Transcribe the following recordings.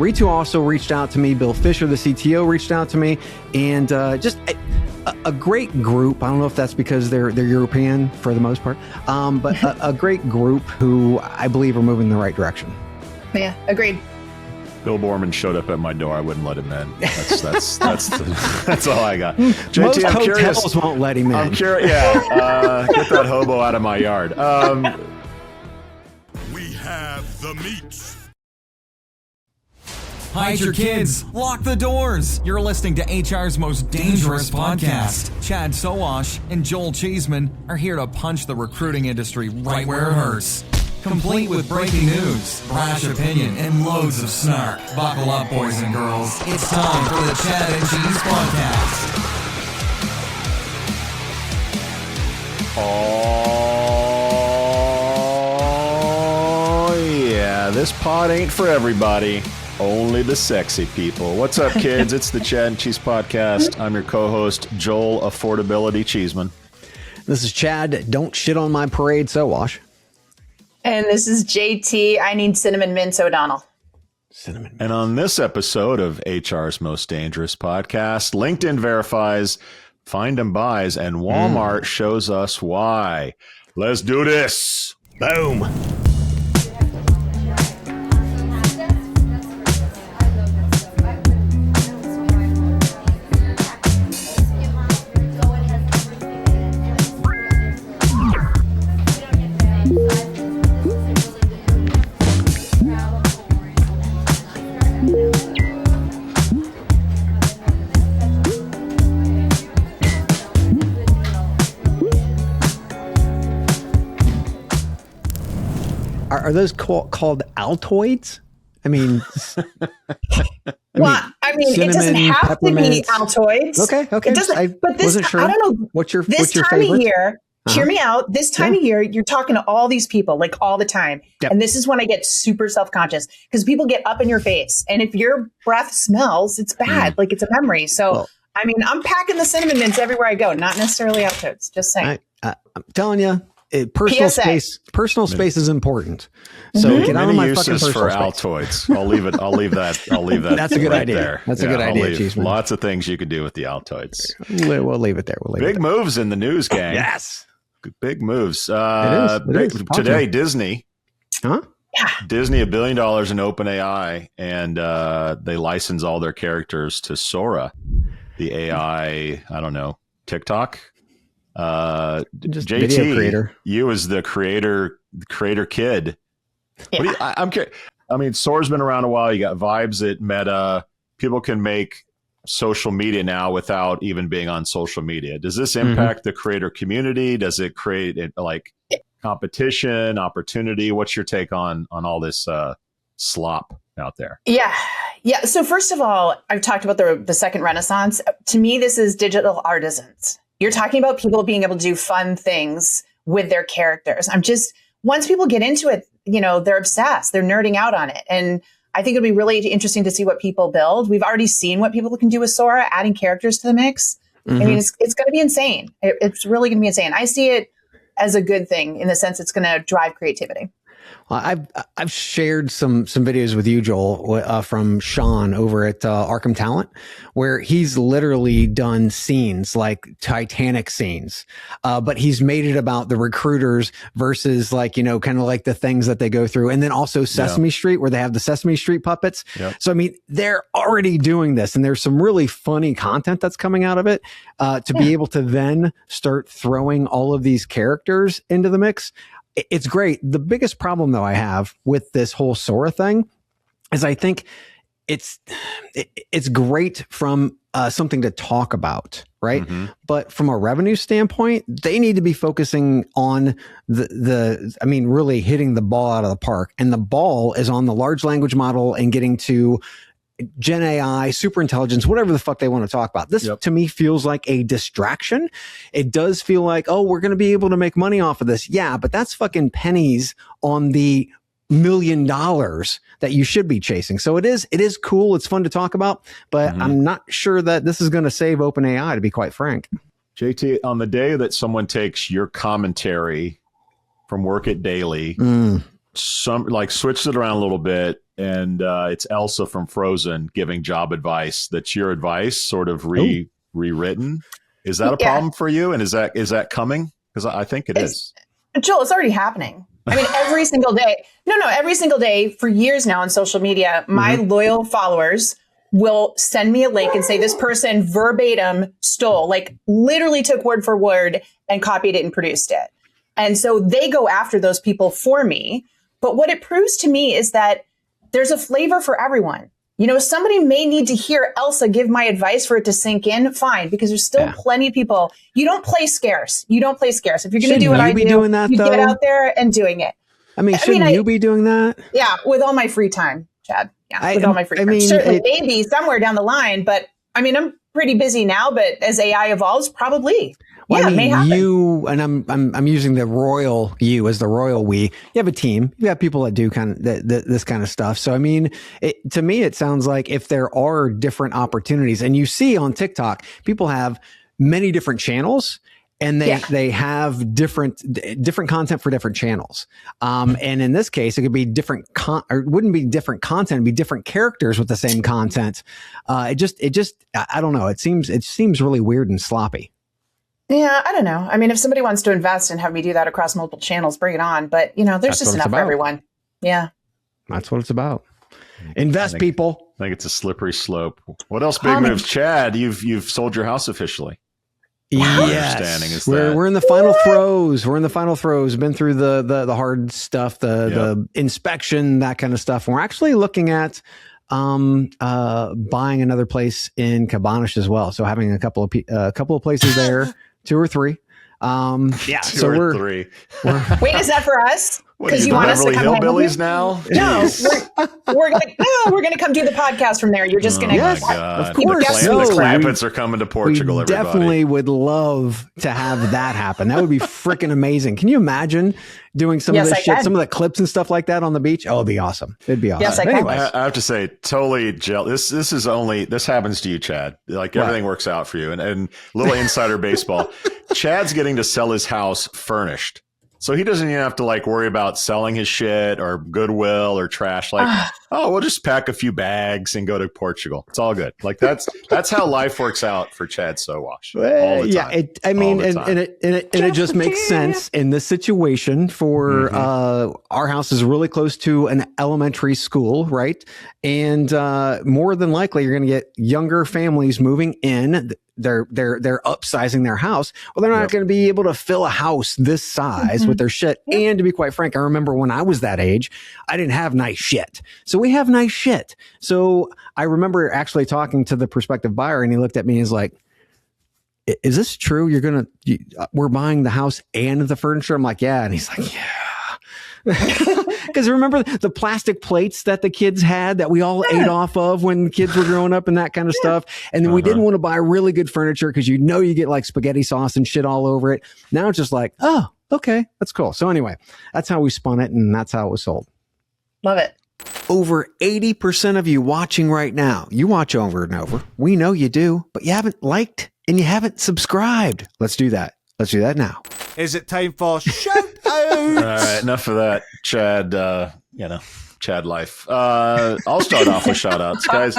Ritu also reached out to me. Bill Fisher, the CTO, reached out to me, and just a great group. I don't know if that's because they're European for the most part, but a great group who I believe are moving in the right direction. Yeah, agreed. Bill Borman showed up at my door. I wouldn't let him in. That's all I got. JT, Most I'm hotels curious. won't let him in. I'm curious. Yeah, get that hobo out of my yard. We have the meats. Hide your kids. Lock the doors. You're listening to HR's most dangerous podcast. Chad Sowash and Joel Cheeseman are here to punch the recruiting industry right where it hurts. Complete with breaking news, brash opinion, and loads of snark. Buckle up, boys and girls. It's time for the Chad and Cheese Podcast. Oh, yeah. This pod ain't for everybody. Only the sexy people. What's up, kids? It's the Chad and Cheese Podcast. I'm your co-host, Joel Affordability Cheeseman. This is Chad. Don't shit on my parade, Sowash. And this is JT. I need cinnamon mints O'Donnell. Cinnamon. And on this episode of HR's Most Dangerous Podcast, LinkedIn verifies, Findem buys, and Walmart shows us why. Let's do this. Boom. Are those called Altoids? I mean, I mean, it doesn't have peppermint. to be Altoids. Okay. It doesn't. But this, wasn't sure. I don't know. What's your time favorite? of year? Hear me out. This time of year, you're talking to all these people like all the time, and this is when I get super self-conscious because people get up in your face, and if your breath smells, it's bad. Like it's a memory. So, I mean, I'm packing the cinnamon mints everywhere I go. Not necessarily Altoids. Just saying. I'm telling you. Personal space is important. So get out of my fucking personal for space. Altoids. I'll leave that. That's a good idea. There. That's a good idea, Cheeseman. Lots of things you could do with the Altoids. We'll leave it there. Big moves in the news, gang. Yes. Big moves. It is. Today, Disney. Huh? Yeah. Disney, $1 billion in OpenAI, and they license all their characters to Sora, the AI, I don't know, TikTok. Just JT, video creator. You as the creator kid. Yeah. I'm curious. I mean, Sora's been around a while. You got Vibes at Meta. People can make social media now without even being on social media. Does this impact the creator community? Does it create like competition, opportunity? What's your take on all this slop out there? Yeah. So first of all, I've talked about the second renaissance. To me, this is digital artisans. You're talking about people being able to do fun things with their characters. Once people get into it, they're obsessed. They're nerding out on it. And I think it'll be really interesting to see what people build. We've already seen what people can do with Sora, adding characters to the mix. I mean, it's going to be insane. It's really going to be insane. I see it as a good thing in the sense it's going to drive creativity. Well, I've shared some videos with you, Joel, from Sean over at Arkham Talent, where he's literally done scenes like Titanic scenes, but he's made it about the recruiters versus kind of like the things that they go through, and then also Sesame Street, where they have the Sesame Street puppets. Yep. So I mean, they're already doing this, and there's some really funny content that's coming out of it. To be able to then start throwing all of these characters into the mix. It's great. The biggest problem, though, I have with this whole Sora thing is I think it's great from something to talk about, right? But from a revenue standpoint, they need to be focusing on really hitting the ball out of the park. And the ball is on the large language model and getting to Gen AI, super intelligence, whatever the fuck they want to talk about. This to me feels like a distraction. It does feel like, we're going to be able to make money off of this. Yeah, but that's fucking pennies on the $1 million that you should be chasing. So it is cool. It's fun to talk about, but I'm not sure that this is going to save OpenAI, to be quite frank. JT, on the day that someone takes your commentary from Work It Daily some like switched it around a little bit, and it's Elsa from Frozen giving job advice. That's your advice, sort of rewritten. Is that a problem for you? And is that coming? Because I think it is. Joel, it's already happening. I mean, every single day. No, every single day for years now on social media, my loyal followers will send me a link and say this person verbatim stole, like literally took word for word and copied it and produced it. And so they go after those people for me. But what it proves to me is that there's a flavor for everyone. You know, somebody may need to hear Elsa give my advice for it to sink in. Fine, because there's still plenty of people. You don't play scarce. If you're going to do what I do, doing that, you though? get out there and doing it. I mean, shouldn't you be doing that? Yeah, with all my free time, Chad. Yeah, with all my free time. Certainly, maybe somewhere down the line, but I mean, I'm pretty busy now. But as AI evolves, probably. Well, yeah, I mean, it may happen. you and I'm using the royal you as the royal we. You have a team. You have people that do kind of this kind of stuff. So I mean, to me, it sounds like if there are different opportunities, and you see on TikTok, people have many different channels. And they have different content for different channels. And in this case, it could be different or it wouldn't be different content, it'd be different characters with the same content. It just I don't know. It seems really weird and sloppy. Yeah, I don't know. I mean, if somebody wants to invest and have me do that across multiple channels, bring it on. But you know, there's just enough for everyone. Yeah. That's what it's about. Invest, people. I think it's a slippery slope. What else big moves? Chad, you've sold your house officially. Yes, we're in the final throes. We're in the final throes. Been through the hard stuff, the inspection, that kind of stuff. And we're actually looking at buying another place in Cabonash as well. So having a couple of places there, 2 or 3. Two or three. Wait, is that for us? Because you want us to come hillbillies now? No, we're gonna come do the podcast from there. You're just gonna. Yes, of course. The Clampets are coming to Portugal. We definitely would love to have that happen. That would be freaking amazing. Can you imagine doing some of this shit, some of the clips and stuff like that on the beach? Oh, it'd be awesome. It'd be awesome. Yes, I can. Anyways. I have to say, totally jealous. This happens to you, Chad. Like everything works out for you. And a little insider baseball. Chad's getting to sell his house furnished. So he doesn't even have to like worry about selling his shit or Goodwill or trash. Like, we'll just pack a few bags and go to Portugal. It's all good. Like that's how life works out for Chad Sowash. All the time. It just makes sense in this situation for our house is really close to an elementary school, right? And more than likely, you're going to get younger families moving in. They're upsizing their house. Well, they're not going to be able to fill a house this size with their shit. And to be quite frank, I remember when I was that age, I didn't have nice shit. So we have nice shit. So I remember actually talking to the prospective buyer, and he looked at me and was like, "Is this true? We're buying the house and the furniture?" I'm like, "Yeah." And he's like, "Yeah." Because remember the plastic plates that the kids had that we all ate off of when kids were growing up and that kind of stuff. And then we didn't want to buy really good furniture because you get like spaghetti sauce and shit all over it. Now it's just like, oh, okay, that's cool. So anyway, that's how we spun it, and that's how it was sold. Love it. Over 80% of you watching right now, you watch over and over. We know you do, but you haven't liked and you haven't subscribed. Let's do that. Let's do that now. Is it time for shout out? All right, enough of that, Chad. Chad life. I'll start off with shout outs, guys.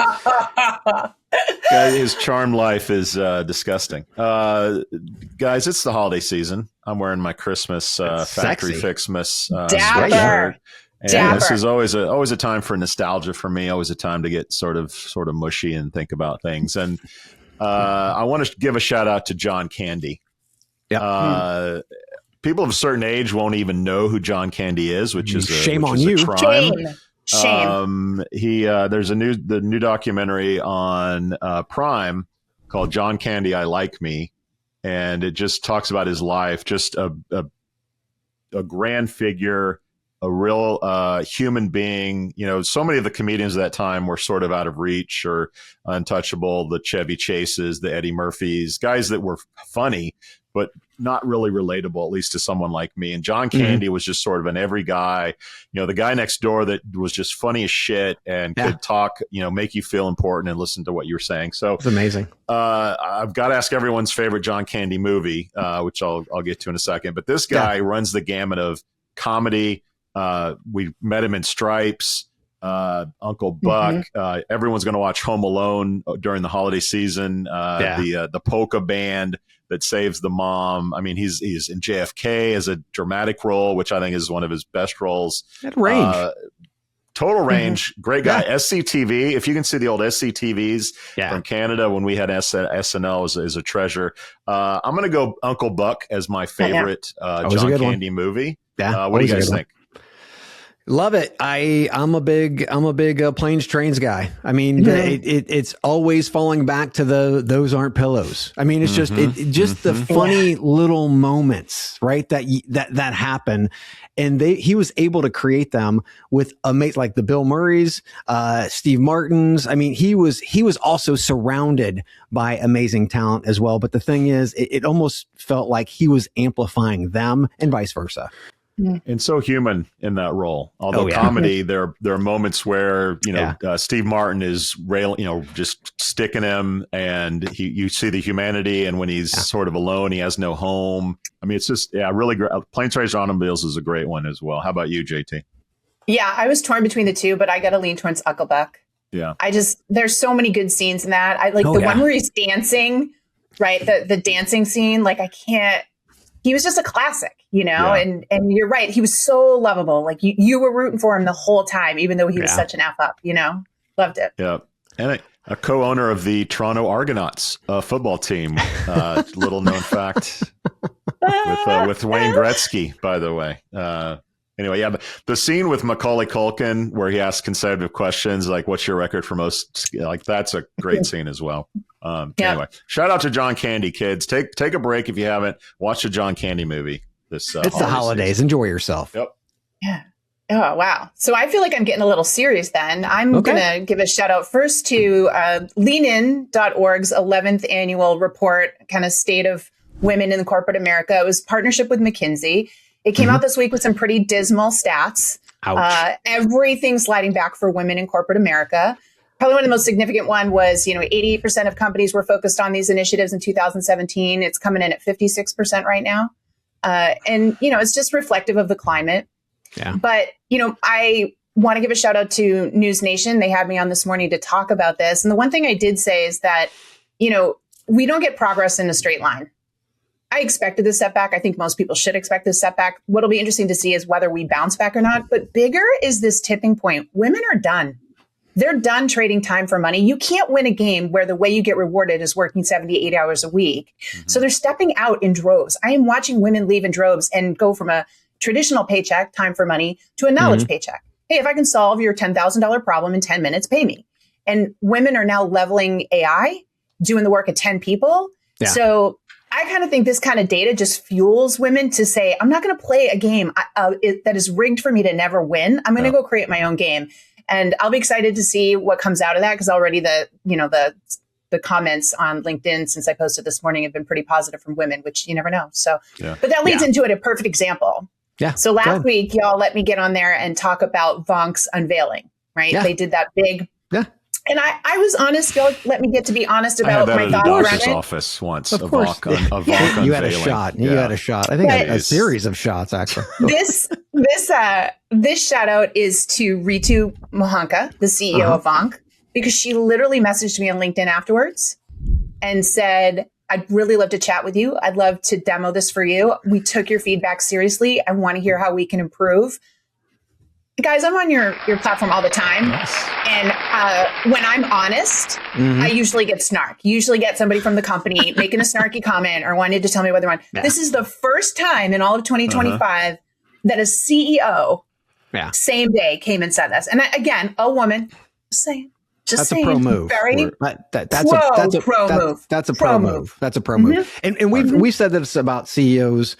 His charm life is disgusting. Guys, it's the holiday season. I'm wearing my Christmas Factory Fixmas sweatshirt. And this is always a time for nostalgia for me. Always a time to get sort of mushy and think about things. And I want to give a shout out to John Candy. Yeah. People of a certain age won't even know who John Candy is, which is shame on you. Crime. Shame. There's the new documentary on Prime called John Candy, I Like Me, and it just talks about his life, just a grand figure, a real human being. You know, so many of the comedians of that time were sort of out of reach or untouchable. The Chevy Chases, the Eddie Murphys, guys that were funny, but not really relatable, at least to someone like me. And John Candy was just sort of an every guy, the guy next door that was just funny as shit and could talk, make you feel important and listen to what you were saying. So it's amazing. I've got to ask everyone's favorite John Candy movie, which I'll get to in a second. But this guy runs the gamut of comedy, We met him in Stripes. Uncle Buck. Everyone's going to watch Home Alone during the holiday season. The polka band that saves the mom. I mean, he's in JFK as a dramatic role, which I think is one of his best roles. That range. Total range. Great guy. SCTV. If you can see the old SCTVs from Canada when we had SNL is a treasure. I'm going to go Uncle Buck as my favorite John Candy movie. Yeah. What do you guys think? Love it. I'm a big planes trains guy. I mean, it's always falling back to those aren't pillows. I mean, it's just the funny little moments, right? That happen, and he was able to create them with like the Bill Murrays, Steve Martins. I mean, he was also surrounded by amazing talent as well. But the thing is, it almost felt like he was amplifying them and vice versa. And so human in that role. Although comedy, there are moments where Steve Martin is just sticking him, and you see the humanity. And when he's sort of alone, he has no home. I mean, it's just really great. Planes, Trains, and Automobiles is a great one as well. How about you, JT? Yeah, I was torn between the two, but I got to lean towards Uncle Buck. Yeah, there's so many good scenes in that. I like one where he's dancing, right? The dancing scene. Like I can't. He was just a classic, and you're right. He was so lovable. Like you were rooting for him the whole time, even though he was such an F up, loved it. Yeah. And a co-owner of the Toronto Argonauts football team. Little known fact with Wayne Gretzky, by the way. Anyway, the scene with Macaulay Culkin where he asks consecutive questions, like, what's your record for most, like, that's a great scene as well. Anyway, shout out to John Candy, kids. Take a break if you haven't. Watch the John Candy movie. It's the holidays. Season. Enjoy yourself. Yep. Yeah. Oh, wow. So I feel like I'm getting a little serious then. I'm going to give a shout out first to leanin.org's 11th annual report, kind of state of women in corporate America. It was partnership with McKinsey. It came out this week with some pretty dismal stats. Everything sliding back for women in corporate America. Probably one of the most significant one was, 88% of companies were focused on these initiatives in 2017. It's coming in at 56% right now. And it's just reflective of the climate. Yeah. But, I want to give a shout out to News Nation. They had me on this morning to talk about this. And the one thing I did say is that, we don't get progress in a straight line. I expected this setback. I think most people should expect this setback. What'll be interesting to see is whether we bounce back or not. But bigger is this tipping point. Women are done. They're done trading time for money. You can't win a game where the way you get rewarded is working 78 hours a week. So they're stepping out in droves. I am watching women leave in droves and go from a traditional paycheck, time for money, to a knowledge paycheck. Hey, if I can solve your $10,000 problem in 10 minutes, pay me. And women are now leveling AI, doing the work of 10 people. Yeah. So I kind of think this kind of data just fuels women to say, I'm not going to play a game that is rigged for me to never win. I'm going to go create my own game. And I'll be excited to see what comes out of that, because already the comments on LinkedIn since I posted this morning have been pretty positive from women, which you never know. So, but that leads into a perfect example. Yeah. So last week, y'all let me get on there and talk about Vonk's unveiling, right? Yeah. They did that big. Yeah. And I was honest. Y'all let me get to be honest about my thoughts around it. I had that at the doctor's office once. Of course. You had a shot. You had a shot. I think a series of shots, actually. This shout out is to Ritu Mohanka, the CEO of Vonk, because she literally messaged me on LinkedIn afterwards and said, I'd really love to chat with you. I'd love to demo this for you. We took your feedback seriously. I want to hear how we can improve. Guys, I'm on your platform all the time. Yes. And when I'm honest, I usually get snark. Usually get somebody from the company making a snarky comment or wanting to tell me what they're on. Yeah. This is the first time in all of 2025 that a CEO same day came and said this. And again, a woman, just saying. That's a pro move. That's a pro move. That's a pro move. That's a pro move. And we've said this about CEOs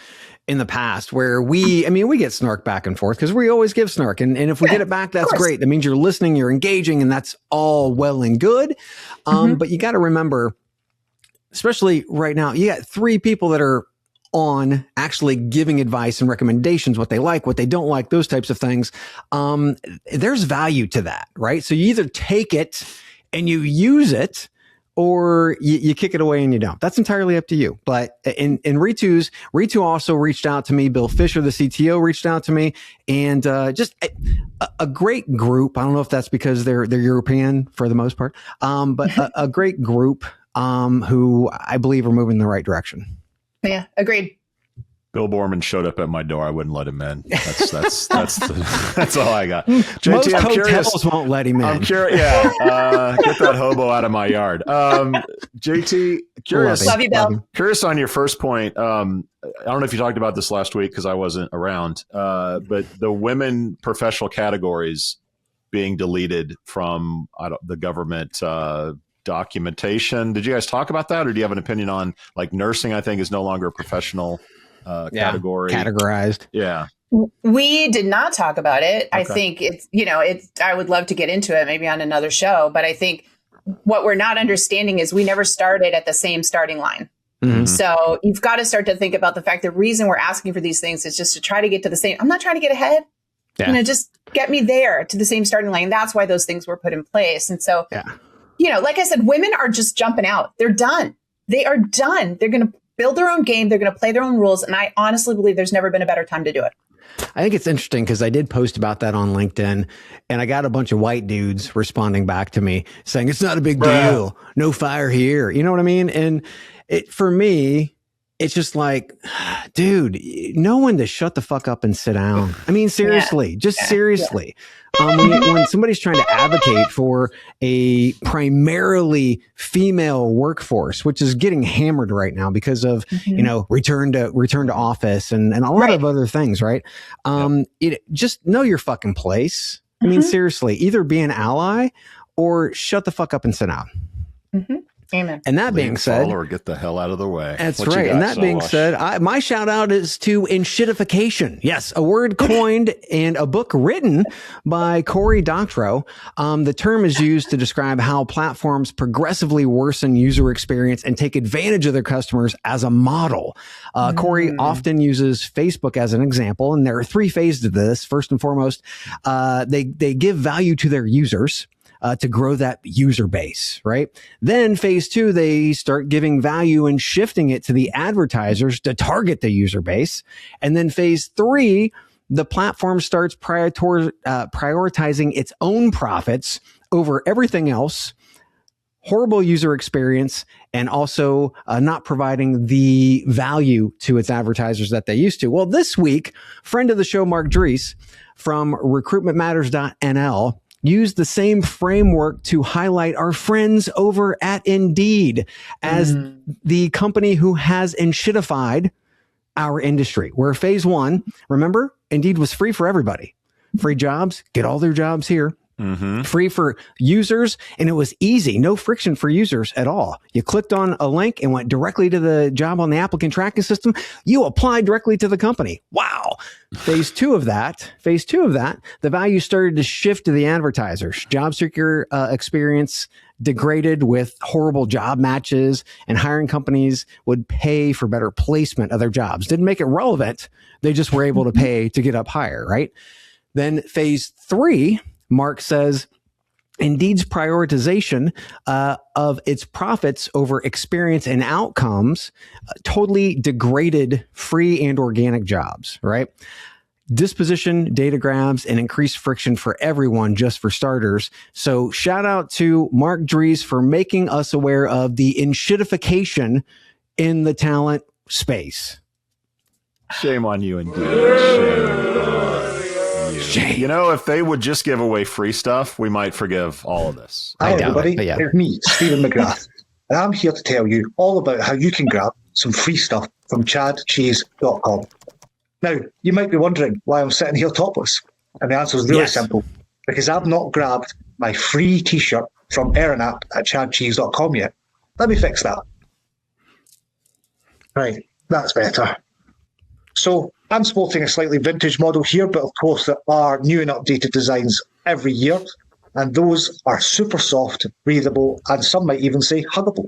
in the past, where we get snark back and forth because we always give snark. And if we get it back, that's great. That means you're listening, you're engaging, and that's all well and good. But you got to remember, especially right now, you got 3 people that are on actually giving advice and recommendations, what they like, what they don't like, those types of things. There's value to that, right? So you either take it and you use it, or you kick it away and you don't. That's entirely up to you. But in Ritu also reached out to me. Bill Fisher, the CTO, reached out to me, and just a great group. I don't know if that's because they're European for the most part, but a great group who I believe are moving in the right direction. Yeah, agreed. Bill Borman showed up at my door. I wouldn't let him in. That's all I got. JT, Most I'm hotels curious. won't let him in. I'm curious. Yeah, get that hobo out of my yard. JT, curious. Love you, Bill. Curious on your first point. I don't know if you talked about this last week because I wasn't around. But the women professional categories being deleted from the government documentation. Did you guys talk about that, or do you have an opinion on like nursing? I think is no longer a professional category. Categorized. Yeah. We did not talk about it. Okay. I think I would love to get into it maybe on another show, but I think what we're not understanding is we never started at the same starting line. Mm-hmm. So you've got to start to think about the fact the reason we're asking for these things is just to try to get to the same. I'm not trying to get ahead. Yeah. Just get me there to the same starting line. That's why those things were put in place. And so, like I said, women are just jumping out. They're done. They are done. They're going to build their own game. They're going to play their own rules. And I honestly believe there's never been a better time to do it. I think it's interesting because I did post about that on LinkedIn, and I got a bunch of white dudes responding back to me saying, it's not a big deal. No fire here. You know what I mean? And for me, it's just like, dude, no one to shut the fuck up and sit down. I mean, seriously, seriously. When somebody's trying to advocate for a primarily female workforce, which is getting hammered right now because of, return to office and a lot of other things, right? Just know your fucking place. I mean, seriously, either be an ally or shut the fuck up and sit down. Mm-hmm. Amen. And that being said, or get the hell out of the way. That's right. And that being said, my shout out is to enshittification. Yes, a word coined and a book written by Cory Doctorow. The term is used to describe how platforms progressively worsen user experience and take advantage of their customers as a model. Cory often uses Facebook as an example, and there are three phases to this. First and foremost, they give value to their users. To grow that user base, right? Then phase two, they start giving value and shifting it to the advertisers to target the user base. And then phase three, the platform starts prioritizing its own profits over everything else, horrible user experience, and also not providing the value to its advertisers that they used to. Well, this week, friend of the show, Mark Dries from recruitmentmatters.nl, use the same framework to highlight our friends over at Indeed as the company who has enshittified our industry. Where phase one, remember, Indeed was free for everybody. Free jobs, get all their jobs here. Free for users, and it was easy, no friction for users at all. You clicked on a link and went directly to the job on the applicant tracking system. You applied directly to the company. Wow. Phase two of that, the value started to shift to the advertisers. Job seeker experience degraded with horrible job matches, and hiring companies would pay for better placement of their jobs. Didn't make it relevant. They just were able to pay to get up higher, right? Then phase three, Mark says, Indeed's prioritization of its profits over experience and outcomes totally degraded free and organic jobs, right? Disposition, data grabs, and increased friction for everyone, just for starters. So shout out to Mark Dries for making us aware of the enshittification in the talent space. Shame on you, Indeed. Shame on you. You know, if they would just give away free stuff, we might forgive all of this. Hi, everybody. It's me, Stephen McGrath. And I'm here to tell you all about how you can grab some free stuff from chadcheese.com. Now, you might be wondering why I'm sitting here topless. And the answer is really simple. Because I've not grabbed my free t-shirt from Erin app at chadcheese.com yet. Let me fix that. Right, that's better. So I'm sporting a slightly vintage model here, but of course there are new and updated designs every year. And those are super soft, breathable, and some might even say huggable.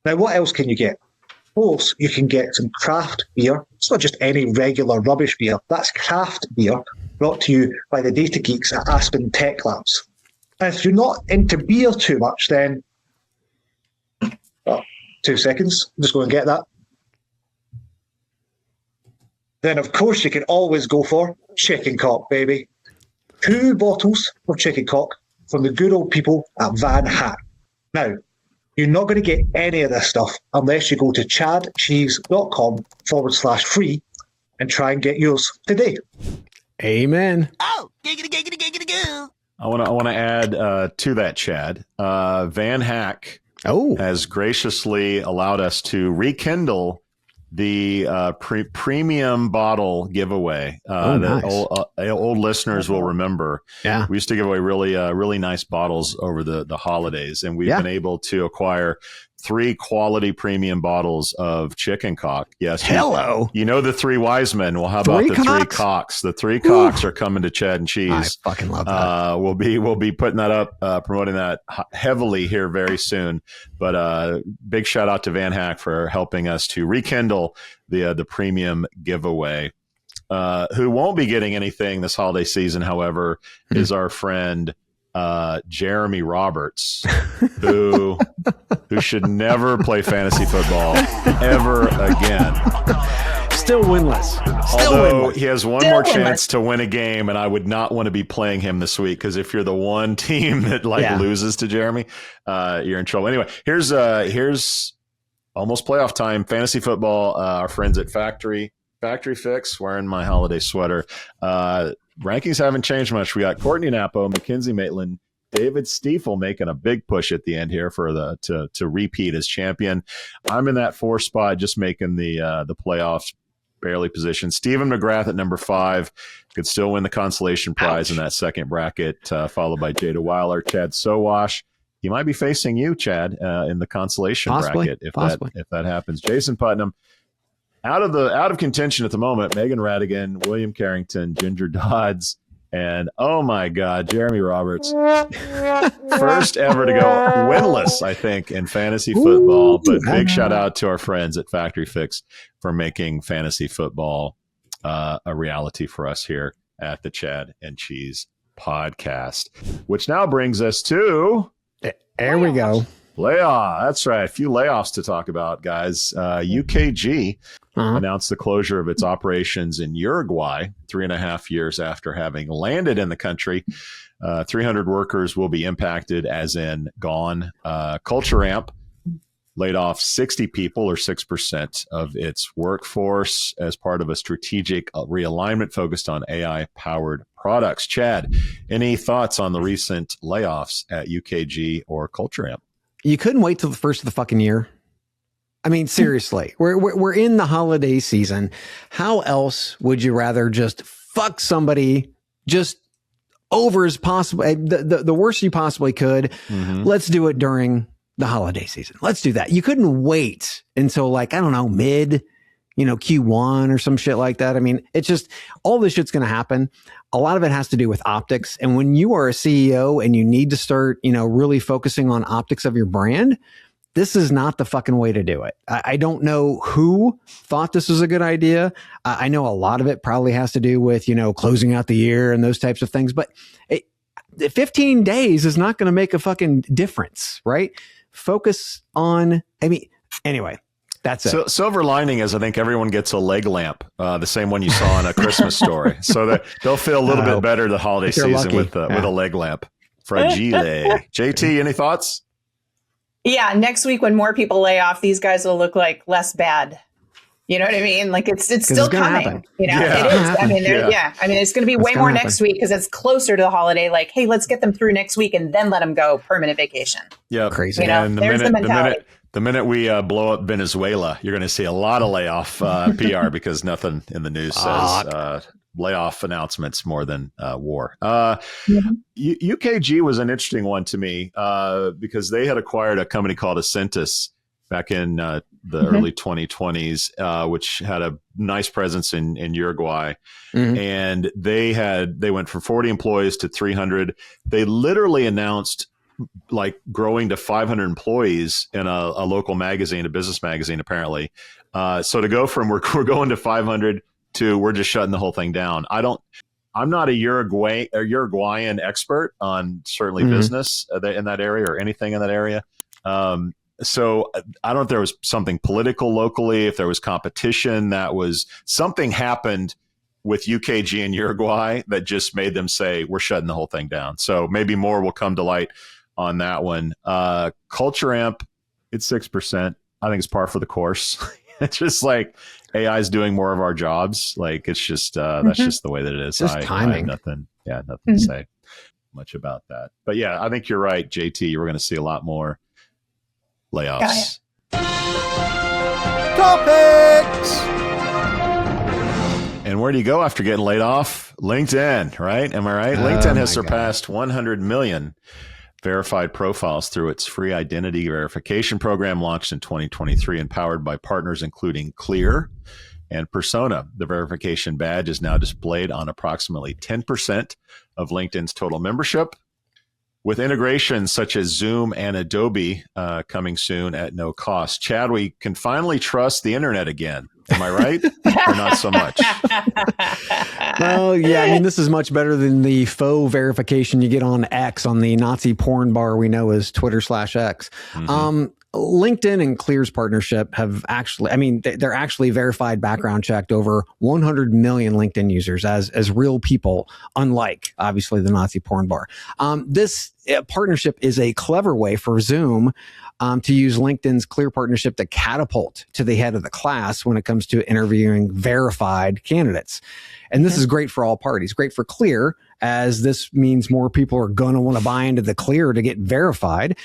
Now, what else can you get? Of course, you can get some craft beer. It's not just any regular rubbish beer. That's craft beer brought to you by the data geeks at Aspen Tech Labs. And if you're not into beer too much, then Oh, 2 seconds. I'm just going to get that. Then, of course, you can always go for chicken cock, baby. 2 bottles of chicken cock from the good old people at Van Hack. Now, you're not going to get any of this stuff unless you go to chadcheese.com/free and try and get yours today. Amen. Oh, giggity, giggity, giggity, goo. I want to add to that, Chad. Van Hack has graciously allowed us to rekindle the premium bottle giveaway that old listeners will remember. Yeah, we used to give away really nice bottles over the holidays, and we've been able to acquire 3 quality premium bottles of chicken cock. Yes. Hello. You know the 3 wise men. Well, how about the 3 cocks? The 3 cocks are coming to Chad and Cheese. I fucking love that. We'll be putting that up, promoting that heavily here very soon. But big shout out to Van Hack for helping us to rekindle the premium giveaway. Who won't be getting anything this holiday season, however, is our friend Jeremy Roberts, who should never play fantasy football ever again. Still winless. Although he has one more chance to win a game, and I would not want to be playing him this week, because if you're the one team that loses to Jeremy, you're in trouble. Anyway, here's almost playoff time. Fantasy football. Our friends at Factory Fix, wearing my holiday sweater. Rankings haven't changed much. We got Courtney Napo, Mackenzie Maitland, David Stiefel making a big push at the end here for to repeat as champion. I'm in that 4 spot, just making the playoffs, barely positioned. Stephen McGrath at number 5 could still win the consolation prize in that second bracket, followed by Jada Weiler, Chad Sowash. He might be facing you, Chad, in the consolation bracket if that happens. Jason Putnam. Out of contention at the moment, Megan Radigan, William Carrington, Ginger Dodds, and oh my God, Jeremy Roberts. First ever to go winless, I think, in fantasy football. But big shout out to our friends at Factory Fix for making fantasy football a reality for us here at the Chad and Cheese podcast. Which now brings us to... There we go. Layoff. That's right. A few layoffs to talk about, guys. UKG announced the closure of its operations in Uruguay 3.5 years after having landed in the country. 300 workers will be impacted, as in gone. Culture Amp laid off 60 people, or 6% of its workforce, as part of a strategic realignment focused on AI-powered products. Chad, any thoughts on the recent layoffs at UKG or Culture Amp? You couldn't wait till the first of the fucking year. I mean, seriously, we're in the holiday season. How else would you rather just fuck somebody just over as possible, the worst you possibly could? Let's do it during the holiday season. Let's do that. You couldn't wait until, like, I don't know, mid, Q1 or some shit like that. I mean, it's just, all this shit's going to happen. A lot of it has to do with optics. And when you are a CEO and you need to start, really focusing on optics of your brand, this is not the fucking way to do it. I don't know who thought this was a good idea. I know a lot of it probably has to do with, closing out the year and those types of things, but 15 days is not going to make a fucking difference, right? Focus on, anyway. That's it. So, silver lining is, I think everyone gets a leg lamp, the same one you saw in A Christmas Story, so that they'll feel a little bit better the holiday season with a leg lamp. Fragile. JT, any thoughts? Yeah, next week when more people lay off, these guys will look like less bad. You know what I mean? Like it's still coming. Happen. It is. I mean, it's going to be way more next week because it's closer to the holiday. Like, hey, let's get them through next week and then let them go permanent vacation. Yeah, crazy. And the minute we blow up Venezuela, you're going to see a lot of layoff PR because nothing in the news says layoff announcements more than war. UKG was an interesting one to me because they had acquired a company called Ascentus back in the early 2020s, which had a nice presence in Uruguay. And they went from 40 employees to 300. They literally announced like growing to 500 employees in a local magazine, a business magazine, apparently. So to go from we're going to 500 to we're just shutting the whole thing down. I'm not a Uruguayan expert on certainly business in that area or anything in that area. So I don't know if there was something political locally, if there was competition that was something happened with UKG and Uruguay that just made them say, we're shutting the whole thing down. So maybe more will come to light on that one. Culture Amp, it's 6%. I think it's par for the course. It's just like AI is doing more of our jobs. Like it's just, that's just the way that it is. Just timing. I have nothing to say much about that. But yeah, I think you're right, JT. You're going to see a lot more layoffs. Topics! And where do you go after getting laid off? LinkedIn, right? Am I right? LinkedIn has surpassed 100 million verified profiles through its free identity verification program launched in 2023 and powered by partners including Clear and Persona. The verification badge is now displayed on approximately 10% of LinkedIn's total membership, with integrations such as Zoom and Adobe coming soon at no cost. Chad, we can finally trust the internet again. Am I right? Or not so much? Well, yeah, I mean, this is much better than the faux verification you get on X, on the Nazi porn bar we know as Twitter/X. LinkedIn and Clear's partnership have actually, I mean, they're actually verified, background checked over 100 million LinkedIn users as real people, unlike obviously the Nazi porn bar. This partnership is a clever way for Zoom to use LinkedIn's Clear partnership to catapult to the head of the class when it comes to interviewing verified candidates. And this is great for all parties. Great for Clear, as this means more people are going to want to buy into the Clear to get verified.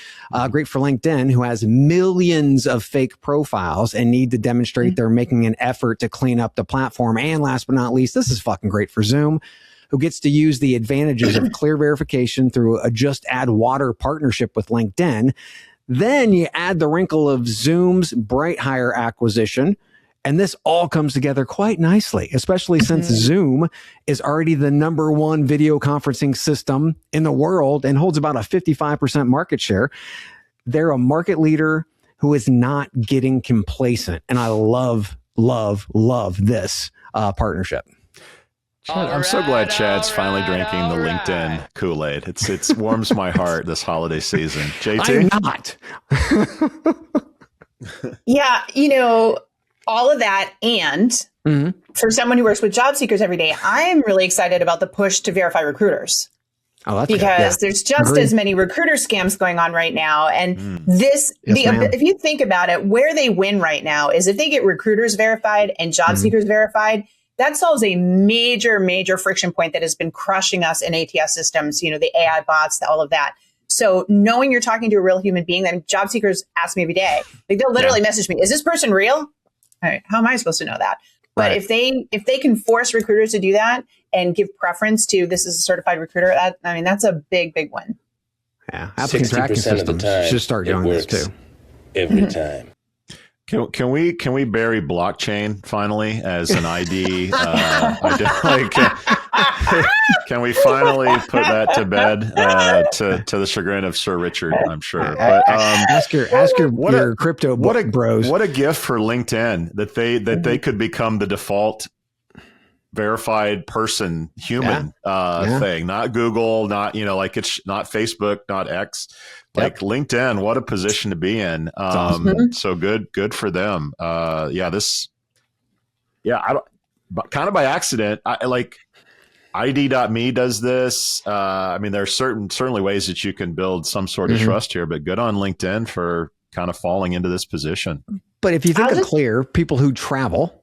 Great for LinkedIn, who has millions of fake profiles and need to demonstrate they're making an effort to clean up the platform. And last but not least, this is fucking great for Zoom, who gets to use the advantages of Clear verification through a Just Add Water partnership with LinkedIn. Then you add the wrinkle of Zoom's BrightHire acquisition, and this all comes together quite nicely, especially since Zoom is already the #1 video conferencing system in the world and holds about a 55% market share. They're a market leader who is not getting complacent, and I love this partnership. Chad, I'm so glad Chad's finally drinking the LinkedIn Kool-Aid. It warms my heart this holiday season. JT? I'm not. Yeah, all of that. And for someone who works with job seekers every day, I'm really excited about the push to verify recruiters. Oh, that's because there's just as many recruiter scams going on right now. And if you think about it, where they win right now is if they get recruiters verified and job seekers verified. That solves a major, major friction point that has been crushing us in ATS systems, the AI bots, all of that. So knowing you're talking to a real human being, that job seekers ask me every day, like they'll literally message me, is this person real? All right, how am I supposed to know that? But if they can force recruiters to do that and give preference to this is a certified recruiter, that's a big, big win. Yeah, applicant tracking systems should start doing this too. Every time. Can we bury blockchain finally as an ID? Can we finally put that to bed to the chagrin of Sir Richard? I'm sure. But ask your crypto bros. What a gift for LinkedIn that they could become the default verified person, human thing, not Google, not it's not Facebook, not X. Like LinkedIn, what a position to be in. So good for them. I don't, kind of by accident. I like ID.me does this. There's certainly ways that you can build some sort of trust here, but good on LinkedIn for kind of falling into this position. But if you think of Clear, people who travel,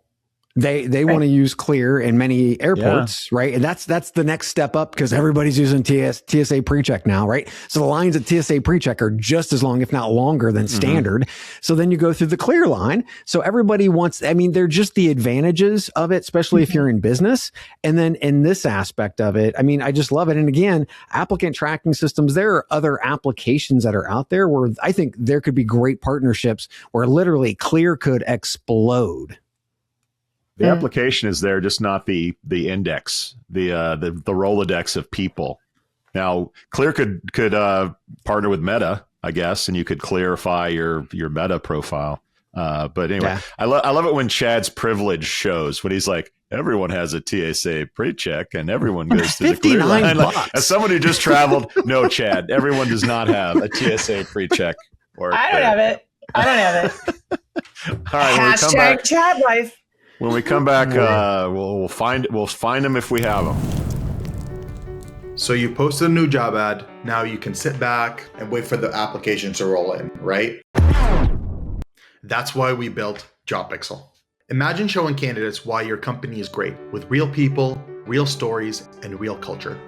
they want to use Clear in many airports, right? And that's the next step up because everybody's using TSA PreCheck now, right? So the lines at TSA PreCheck are just as long, if not longer than standard. So then you go through the Clear line. So everybody wants, they're just the advantages of it, especially if you're in business. And then in this aspect of it, I just love it. And again, applicant tracking systems, there are other applications that are out there where I think there could be great partnerships where literally Clear could explode. The application is there, just not the index, the Rolodex of people. Now, Clear could partner with Meta, I guess, and you could clarify your Meta profile. But anyway, I love it when Chad's privilege shows when he's like, everyone has a TSA pre-check and everyone goes to the Clear line. Like, as someone who just traveled, no, Chad, everyone does not have a TSA pre-check. I don't have it. I don't have it. All right, when we come Hashtag back, chat life. we'll find them if we have them. So you posted a new job ad. Now you can sit back and wait for the applications to roll in, right? That's why we built JobPixel. Imagine showing candidates why your company is great with real people, real stories, and real culture.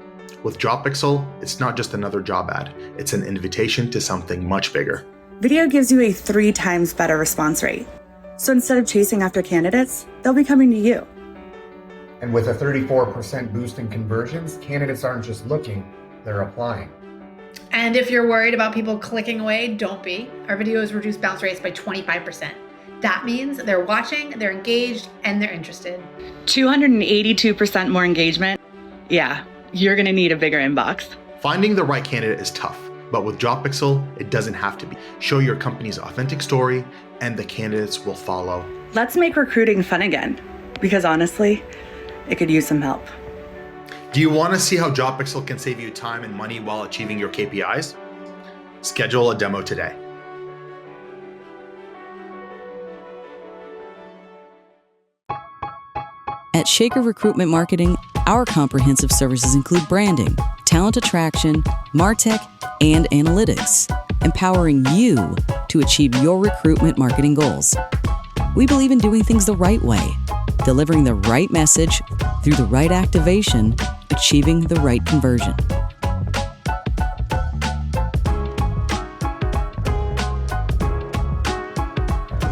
With JobPixel, it's not just another job ad. It's an invitation to something much bigger. Video gives you a 3 times better response rate. So instead of chasing after candidates, they'll be coming to you. And with a 34% boost in conversions, candidates aren't just looking, they're applying. And if you're worried about people clicking away, don't be. Our videos reduce bounce rates by 25%. That means they're watching, they're engaged, and they're interested. 282% more engagement. Yeah, you're gonna need a bigger inbox. Finding the right candidate is tough, but with JobPixel, it doesn't have to be. Show your company's authentic story, and the candidates will follow. Let's make recruiting fun again, because honestly, it could use some help. Do you want to see how JobPixel can save you time and money while achieving your KPIs? Schedule a demo today. At Shaker Recruitment Marketing, our comprehensive services include branding, talent attraction, MarTech, and analytics, empowering you to achieve your recruitment marketing goals. We believe in doing things the right way, delivering the right message through the right activation, achieving the right conversion.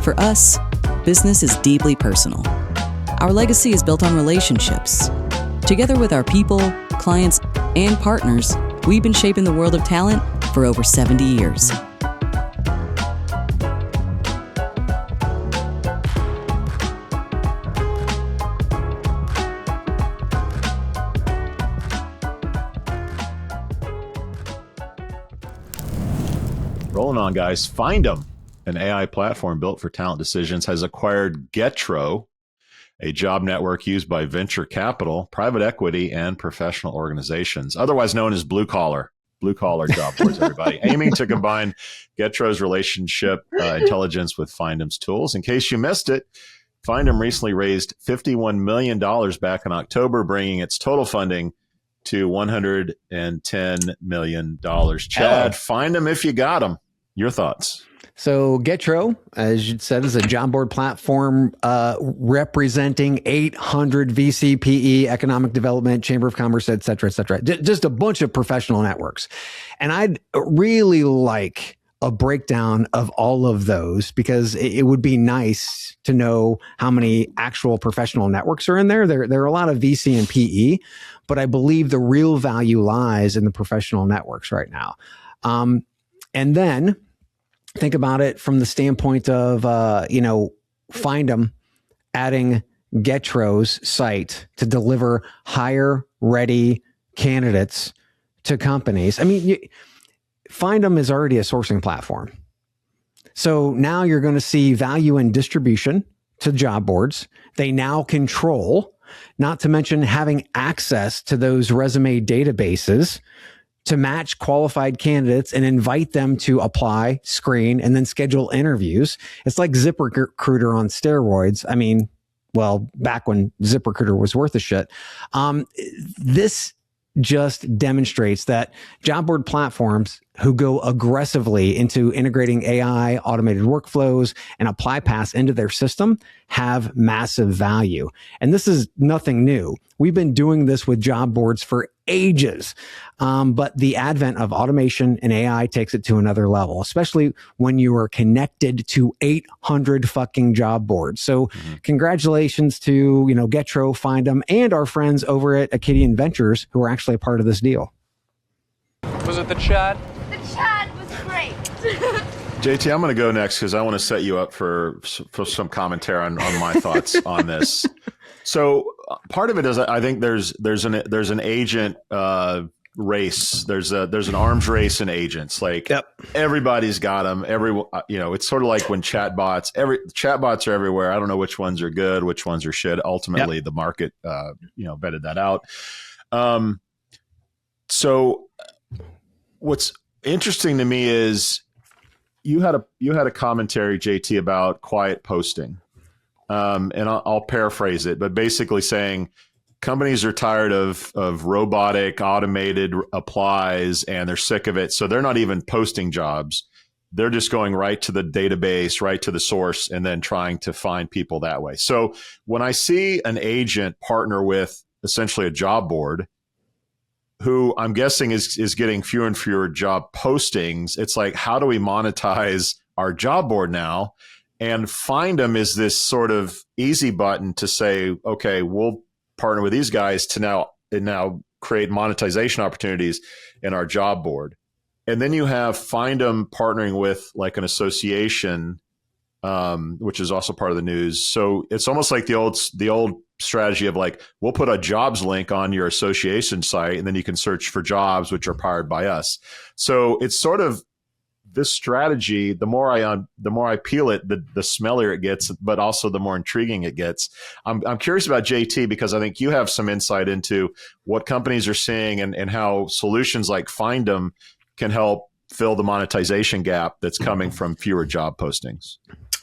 For us, business is deeply personal. Our legacy is built on relationships. Together with our people, clients, and partners, we've been shaping the world of talent for over 70 years. Rolling on, guys. Findem, an AI platform built for talent decisions, has acquired Getro, a job network used by venture capital, private equity, and professional organizations, otherwise known as blue collar job boards, everybody, aiming to combine Getro's relationship intelligence with Findem's tools. In case you missed it, Findem recently raised $51 million back in October, bringing its total funding to $110 million. Chad, Findem if you got them. Your thoughts? So Getro, as you said, is a job board platform representing 800 VCPE, economic development, chamber of commerce, et cetera, et cetera. Just a bunch of professional networks. And I'd really like a breakdown of all of those because it would be nice to know how many actual professional networks are in there. There are a lot of VC and PE, but I believe the real value lies in the professional networks right now. And then think about it from the standpoint of, Findem adding Getro's site to deliver hire ready candidates to companies. I mean, Findem is already a sourcing platform. So now you're going to see value in distribution to job boards. They now control, not to mention having access to those resume databases to match qualified candidates and invite them to apply, screen, and then schedule interviews. It's like ZipRecruiter on steroids. I mean, well, back when ZipRecruiter was worth a shit. This just demonstrates that job board platforms who go aggressively into integrating AI, automated workflows, and apply paths into their system have massive value. And this is nothing new. We've been doing this with job boards for ages. But the advent of automation and AI takes it to another level, especially when you are connected to 800 fucking job boards. So congratulations to, Getro, Findem, and our friends over at Acadian Ventures who are actually a part of this deal. Was it the chat? The chat was great. JT, I'm going to go next because I want to set you up for some commentary on my thoughts on this. So part of it is I think there's an agent race. There's an arms race in agents. Like everybody's got them. It's sort of like when chatbots are everywhere. I don't know which ones are good, which ones are shit. Ultimately, the market vetted that out. So what's interesting to me is you had a commentary, JT, about quiet posting, and I'll paraphrase it, but basically saying companies are tired of robotic automated applies and they're sick of it, so they're not even posting jobs. They're just going right to the database, right to the source, and then trying to find people that way. So when I see an agent partner with essentially a job board, who I'm guessing is getting fewer and fewer job postings, it's like, how do we monetize our job board now? And Findem is this sort of easy button to say, okay, we'll partner with these guys to now create monetization opportunities in our job board. And then you have Findem partnering with like an association, which is also part of the news. So it's almost like the old strategy of like, we'll put a jobs link on your association site and then you can search for jobs which are powered by us. So it's sort of this strategy. The more I peel it, the smellier it gets, but also the more intriguing it gets. I'm curious about JT because I think you have some insight into what companies are seeing and how solutions like Findem can help fill the monetization gap that's coming from fewer job postings.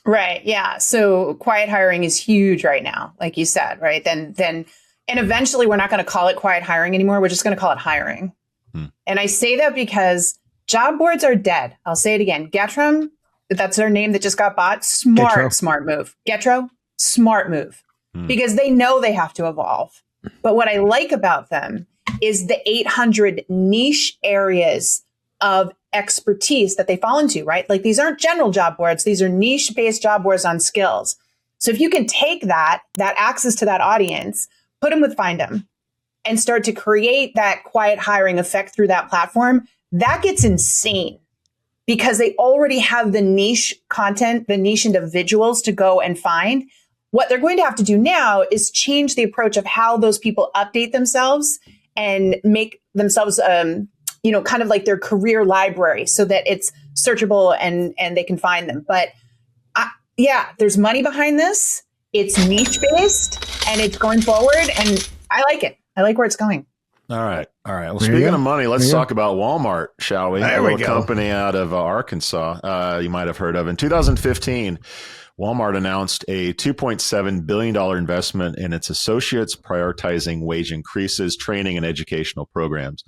Right. Yeah. So quiet hiring is huge right now, like you said, right? Then, and eventually we're not going to call it quiet hiring anymore. We're just going to call it hiring. And I say that because job boards are dead. I'll say it again. Getro, that's their name that just got bought. Smart move. Getro, smart move. Because they know they have to evolve. But what I like about them is the 800 niche areas of expertise that they fall into, right? Like these aren't general job boards. These are niche-based job boards on skills. So if you can take that access to that audience, put them with Findem, and start to create that quiet hiring effect through that platform, that gets insane because they already have the niche content, the niche individuals to go and find. What they're going to have to do now is change the approach of how those people update themselves and make themselves kind of like their career library so that it's searchable and they can find them. But there's money behind this. It's niche based and it's going forward. And I like it. I like where it's going. All right. Well, speaking of money, let's talk about Walmart, shall we? There we go. Company out of Arkansas, you might have heard of. In 2015, Walmart announced a $2.7 billion investment in its associates, prioritizing wage increases, training, and educational programs.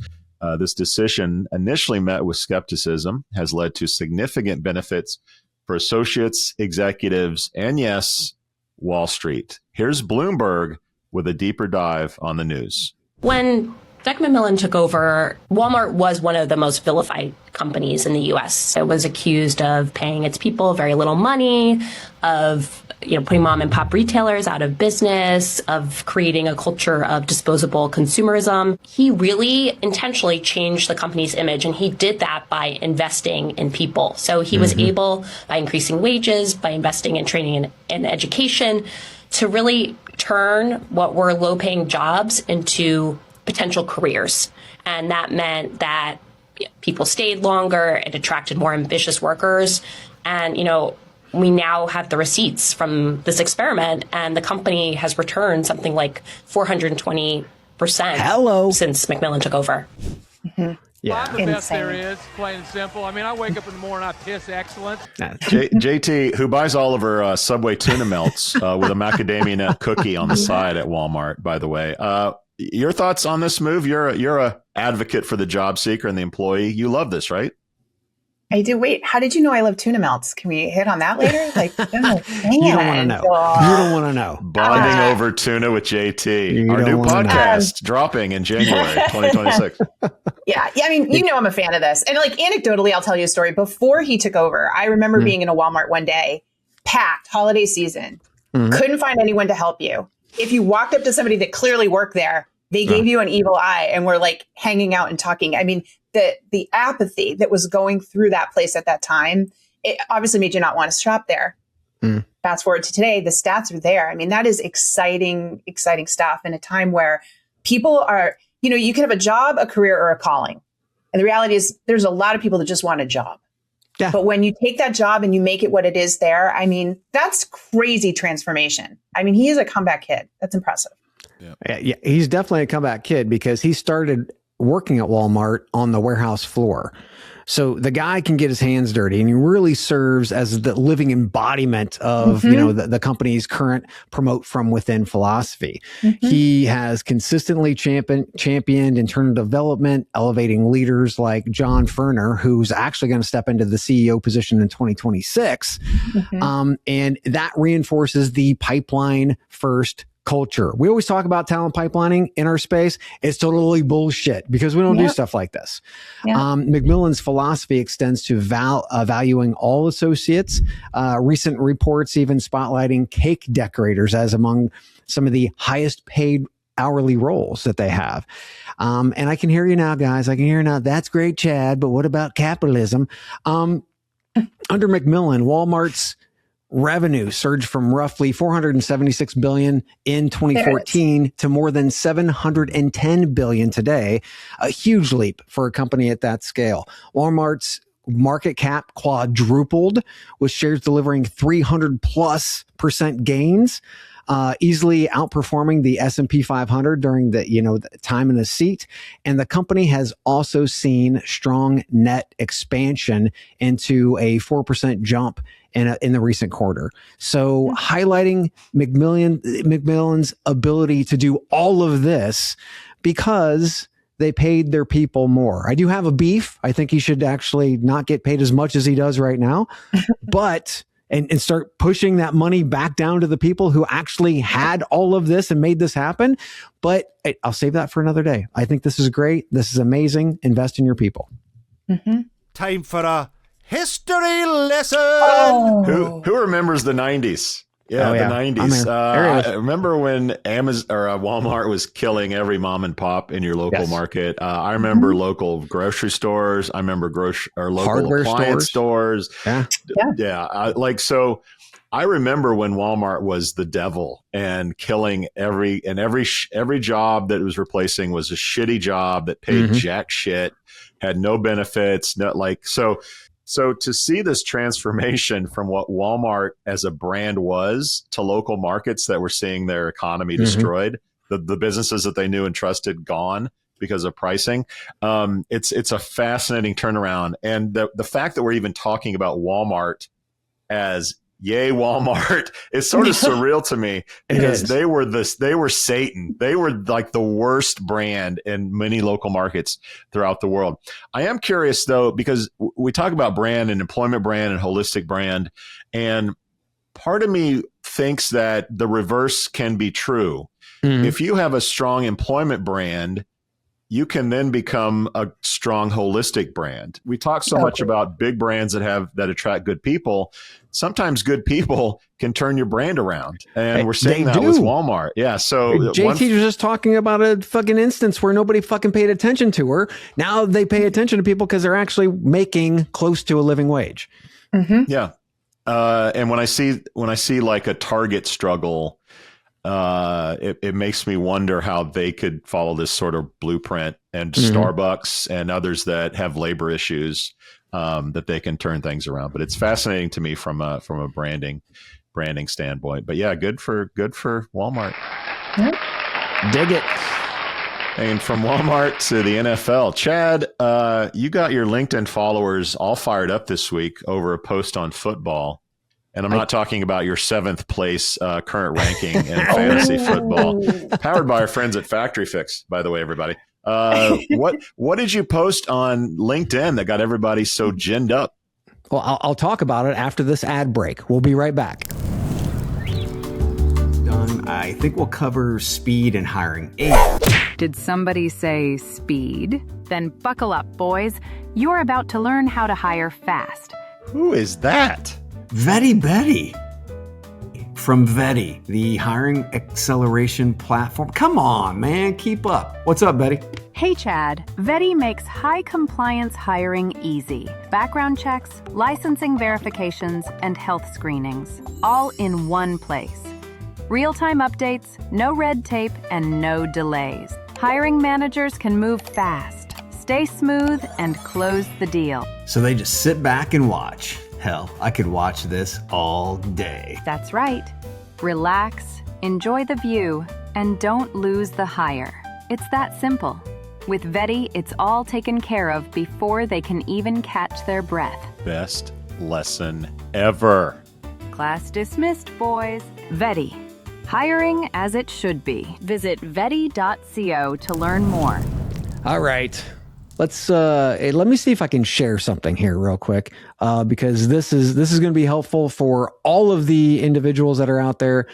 This decision, initially met with skepticism, has led to significant benefits for associates, executives, and yes, Wall Street. Here's Bloomberg with a deeper dive on the news. When Doug McMillon took over, Walmart was one of the most vilified companies in the U.S. It was accused of paying its people very little money, of putting mom and pop retailers out of business, of creating a culture of disposable consumerism. He really intentionally changed the company's image, and he did that by investing in people. So he was able, by increasing wages, by investing in training and education, to really turn what were low-paying jobs into potential careers. And that meant that people stayed longer, it attracted more ambitious workers. And, we now have the receipts from this experiment, and the company has returned something like 420% since McMillon took over. Yeah. I'm the best there is, plain and simple. I mean, I wake up in the morning, I piss excellent. JT, who buys all of her Subway tuna melts with a macadamia nut cookie on the side at Walmart, by the way. Your thoughts on this move? You're a advocate for the job seeker and the employee. You love this, right? I do. Wait, how did you know I love tuna melts? Can we hit on that later? Like, you don't want to know. You don't want to know. Bonding over tuna with JT. Our new podcast dropping in January 2026. Yeah. I mean, I'm a fan of this. And like anecdotally, I'll tell you a story. Before he took over, I remember being in a Walmart one day, packed, holiday season, couldn't find anyone to help you. If you walked up to somebody that clearly worked there, they gave you an evil eye and were like hanging out and talking. I mean, the apathy that was going through that place at that time, it obviously made you not want to shop there. Fast forward to today, the stats are there. I mean, that is exciting stuff in a time where people are, you can have a job, a career, or a calling. And the reality is there's a lot of people that just want a job. Yeah. But when you take that job and you make it what it is there, I mean, that's crazy transformation. I mean, he is a comeback kid. That's impressive. Yeah, he's definitely a comeback kid because he started working at Walmart on the warehouse floor. So the guy can get his hands dirty, and he really serves as the living embodiment of, the company's current promote from within philosophy. He has consistently championed internal development, elevating leaders like John Furner, who's actually going to step into the CEO position in 2026. And that reinforces the pipeline first culture. We always talk about talent pipelining in our space. It's totally bullshit because we don't do stuff like this. McMillon's philosophy extends to valuing all associates. Recent reports even spotlighting cake decorators as among some of the highest paid hourly roles that they have. And I can hear you now, guys. I can hear you now. That's great, Chad. But what about capitalism? Under McMillon, Walmart's revenue surged from roughly $476 billion in 2014 to more than $710 billion today. A huge leap for a company at that scale. Walmart's market cap quadrupled, with shares delivering 300+% gains, easily outperforming the S&P 500 during the time in the seat. And the company has also seen strong net expansion into a 4% jump in the recent quarter. So highlighting McMillon's ability to do all of this because they paid their people more. I do have a beef. I think he should actually not get paid as much as he does right now, but and start pushing that money back down to the people who actually had all of this and made this happen. But I'll save that for another day. I think this is great. This is amazing. Invest in your people. Time for a history lesson. Who remembers the 90s? Yeah, the 90s. I remember when Amazon or Walmart was killing every mom and pop in your local market. I remember local grocery stores. I remember local hardware appliance stores. So I remember when Walmart was the devil and killing every job that it was replacing was a shitty job that paid jack shit, had no benefits, So to see this transformation from what Walmart as a brand was to local markets that were seeing their economy destroyed, the businesses that they knew and trusted gone because of pricing, it's a fascinating turnaround. And the fact that we're even talking about Walmart as yay Walmart is sort of surreal to me because they were Satan. They were like the worst brand in many local markets throughout the world. I am curious though, because we talk about brand and employment brand and holistic brand, and part of me thinks that the reverse can be true. If you have a strong employment brand, you can then become a strong holistic brand. We talk so much about big brands that attract good people. Sometimes good people can turn your brand around. And we're seeing that with Walmart. Yeah. So JT was just talking about a fucking instance where nobody fucking paid attention to her. Now they pay attention to people because they're actually making close to a living wage. Yeah. And when I see like a Target struggle, it makes me wonder how they could follow this sort of blueprint, and Starbucks and others that have labor issues, that they can turn things around. But it's fascinating to me from a branding standpoint. But yeah, good for Walmart. Dig it. And from Walmart to the NFL, Chad, you got your LinkedIn followers all fired up this week over a post on football. And I'm not talking about your 7th place current ranking in fantasy football, powered by our friends at Factory Fix, by the way, everybody. What did you post on LinkedIn that got everybody so ginned up? Well, I'll talk about it after this ad break. We'll be right back. Done. I think we'll cover speed and hiring. Did somebody say speed? Then buckle up, boys. You're about to learn how to hire fast. Who is that? Vetty Betty from Vetty, the hiring acceleration platform. Come on, man, keep up. What's up, Betty? Hey, Chad. Vetty makes high compliance hiring easy. Background checks, licensing verifications, and health screenings, all in one place. Real-time updates, no red tape, and no delays. Hiring managers can move fast, stay smooth, and close the deal. So they just sit back and watch. Hell, I could watch this all day. That's right. Relax, enjoy the view, and don't lose the hire. It's that simple. With Veti, it's all taken care of before they can even catch their breath. Best lesson ever. Class dismissed, boys. Veti. Hiring as it should be. Visit veti.co to learn more. All right. Let me see if I can share something here real quick, because this is going to be helpful for all of the individuals that are out there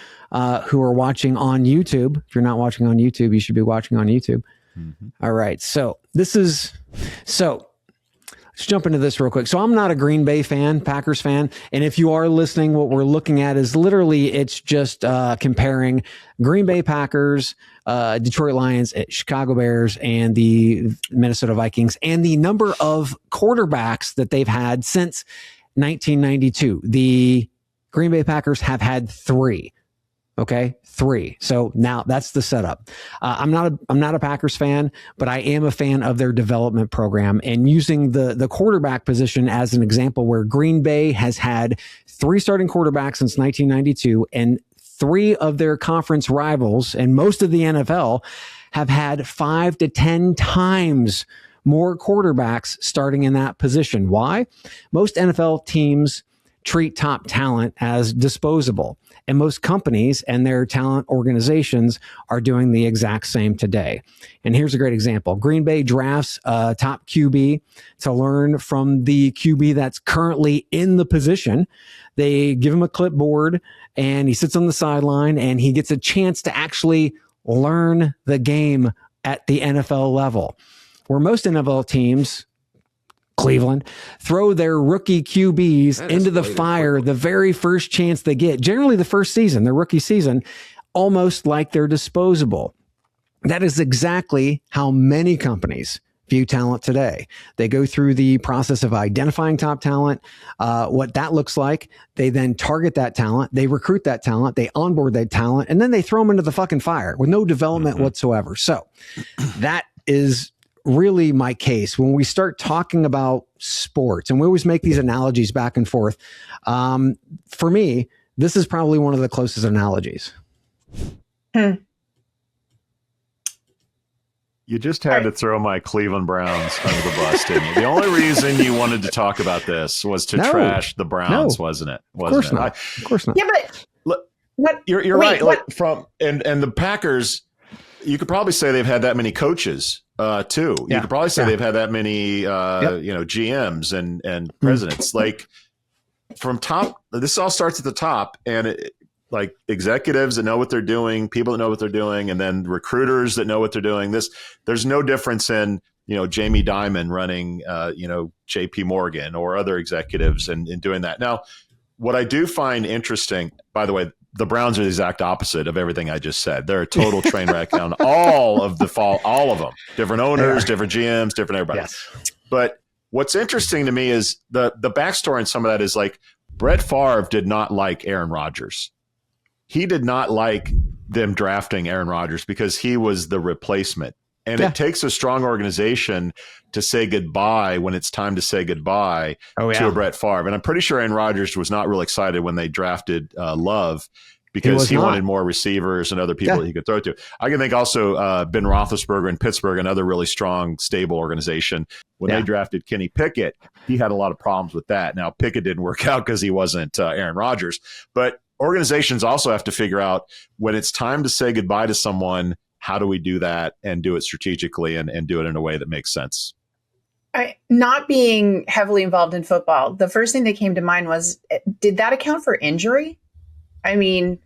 who are watching on YouTube. If you're not watching on YouTube, you should be watching on YouTube. Mm-hmm. All right. So let's jump into this real quick. So I'm not a Green Bay fan, Packers fan. And if you are listening, what we're looking at is literally, it's just comparing Green Bay Packers, Detroit Lions, Chicago Bears, and the Minnesota Vikings, and the number of quarterbacks that they've had since 1992. The Green Bay Packers have had 3. Okay, 3. So now that's the setup. I'm not a Packers fan, but I am a fan of their development program, and using the quarterback position as an example, where Green Bay has had 3 starting quarterbacks since 1992, and 3 of their conference rivals and most of the NFL have had 5 to 10 times more quarterbacks starting in that position. Why? Most NFL teams treat top talent as disposable. And most companies and their talent organizations are doing the exact same today. And here's a great example. Green Bay drafts a top QB to learn from the QB that's currently in the position. They give him a clipboard and he sits on the sideline and he gets a chance to actually learn the game at the NFL level. Where most NFL teams, Cleveland, throw their rookie QBs into the fire the very first chance they get, generally the first season, their rookie season, almost like they're disposable. That is exactly how many companies view talent today. They go through the process of identifying top talent, what that looks like. They then target that talent. They recruit that talent. They onboard that talent, and then they throw them into the fucking fire with no development whatsoever. So that is really my case when we start talking about sports, and we always make these analogies back and forth. For me, this is probably one of the closest analogies. You just had to throw my Cleveland Browns under the bus, didn't you? The only reason you wanted to talk about this was to trash the Browns, wasn't it? Of course not. Of course not. Yeah, but what? You're right. What? And the Packers, you could probably say they've had that many coaches too. You could probably say they've had that many GMs and presidents. Like from top, this all starts at the top, and like executives that know what they're doing, people that know what they're doing, and then recruiters that know what they're doing. There's no difference in Jamie Dimon running JP Morgan or other executives and doing that. Now, what I do find interesting, by the way, the Browns are the exact opposite of everything I just said. They're a total train wreck on all of them. Different owners, different GMs, different everybody. Yes. But what's interesting to me is the backstory in some of that is like Brett Favre did not like Aaron Rodgers. He did not like them drafting Aaron Rodgers because he was the replacement. And it takes a strong organization to say goodbye when it's time to say goodbye to a Brett Favre. And I'm pretty sure Aaron Rodgers was not real excited when they drafted Love because he wanted more receivers and other people that he could throw to. I can think also Ben Roethlisberger in Pittsburgh, another really strong, stable organization. When they drafted Kenny Pickett, he had a lot of problems with that. Now, Pickett didn't work out because he wasn't Aaron Rodgers. But organizations also have to figure out when it's time to say goodbye to someone, how do we do that and do it strategically and do it in a way that makes sense? Not being heavily involved in football, the first thing that came to mind was, did that account for injury? I mean,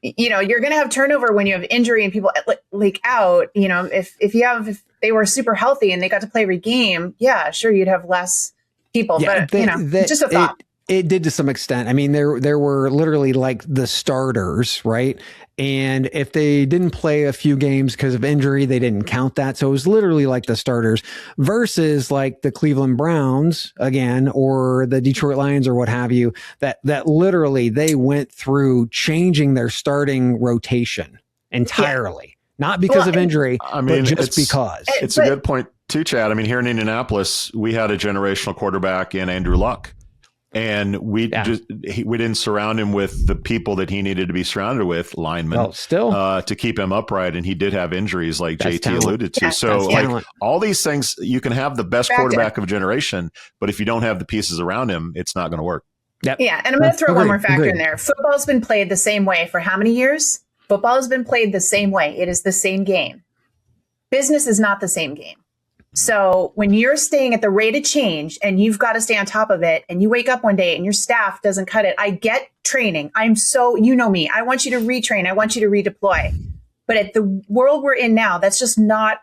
you're going to have turnover when you have injury and people leak out. If they were super healthy and they got to play every game, yeah, sure, you'd have less people. But just a thought. It did to some extent. I mean, there were literally like the starters, right? And if they didn't play a few games because of injury, they didn't count that. So it was literally like the starters versus like the Cleveland Browns again, or the Detroit Lions or what have you, that literally they went through changing their starting rotation entirely. Not because of injury, but just because. It's a good point too, Chad. I mean, here in Indianapolis, we had a generational quarterback in Andrew Luck. And we didn't surround him with the people that he needed to be surrounded with, linemen, to keep him upright. And he did have injuries like JT alluded to. So like all these things, you can have the best quarterback of a generation, but if you don't have the pieces around him, it's not going to work. Yep. Yeah. And I'm going to throw one more factor in there. Football's been played the same way for how many years? Football has been played the same way. It is the same game. Business is not the same game. So when you're staying at the rate of change and you've got to stay on top of it and you wake up one day and your staff doesn't cut it, I get training. You know me, I want you to retrain. I want you to redeploy. But at the world we're in now, that's just not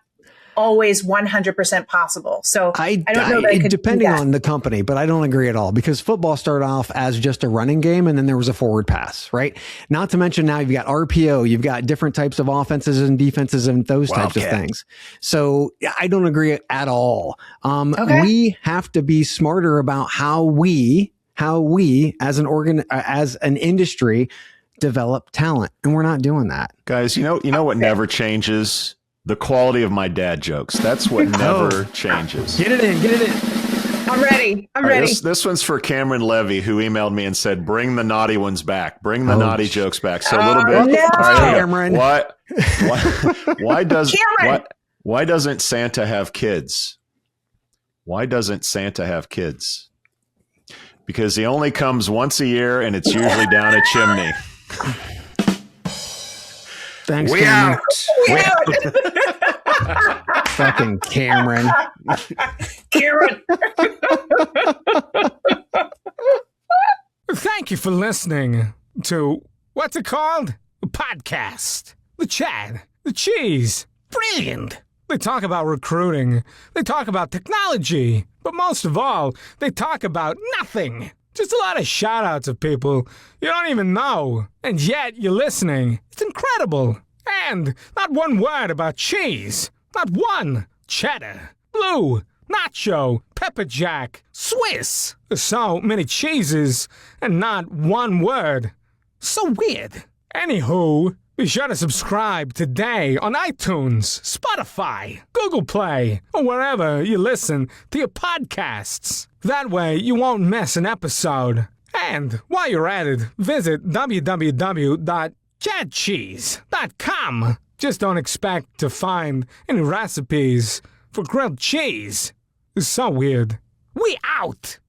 always 100% possible. So I don't know that I could depending on the company, but I don't agree at all because football started off as just a running game and then there was a forward pass, right? Not to mention now you've got RPO, you've got different types of offenses and defenses and those types of things. So I don't agree at all. We have to be smarter about how we as an industry develop talent, and we're not doing that. Guys, you know what never changes? The quality of my dad jokes. That's what never changes. Get it in. I'm ready. I'm ready. This one's for Cameron Levy, who emailed me and said, bring the naughty ones back. Bring the naughty jokes back. So a little bit. No. Cameron. Why doesn't Santa have kids? Why doesn't Santa have kids? Because he only comes once a year and it's usually down a chimney. Thanks, We Cameron. out. Fucking Cameron. Thank you for listening to, what's it called? A podcast. The Chad. The Cheese. Brilliant. They talk about recruiting. They talk about technology. But most of all, they talk about nothing. Just a lot of shout-outs of people you don't even know. And yet you're listening. It's incredible. And not one word about cheese. Not one. Cheddar. Blue. Nacho. Pepper Jack. Swiss. There's so many cheeses and not one word. So weird. Anywho, be sure to subscribe today on iTunes, Spotify, Google Play, or wherever you listen to your podcasts. That way you won't miss an episode. And while you're at it, visit www.chadcheese.com. Just don't expect to find any recipes for grilled cheese. It's so weird. We out!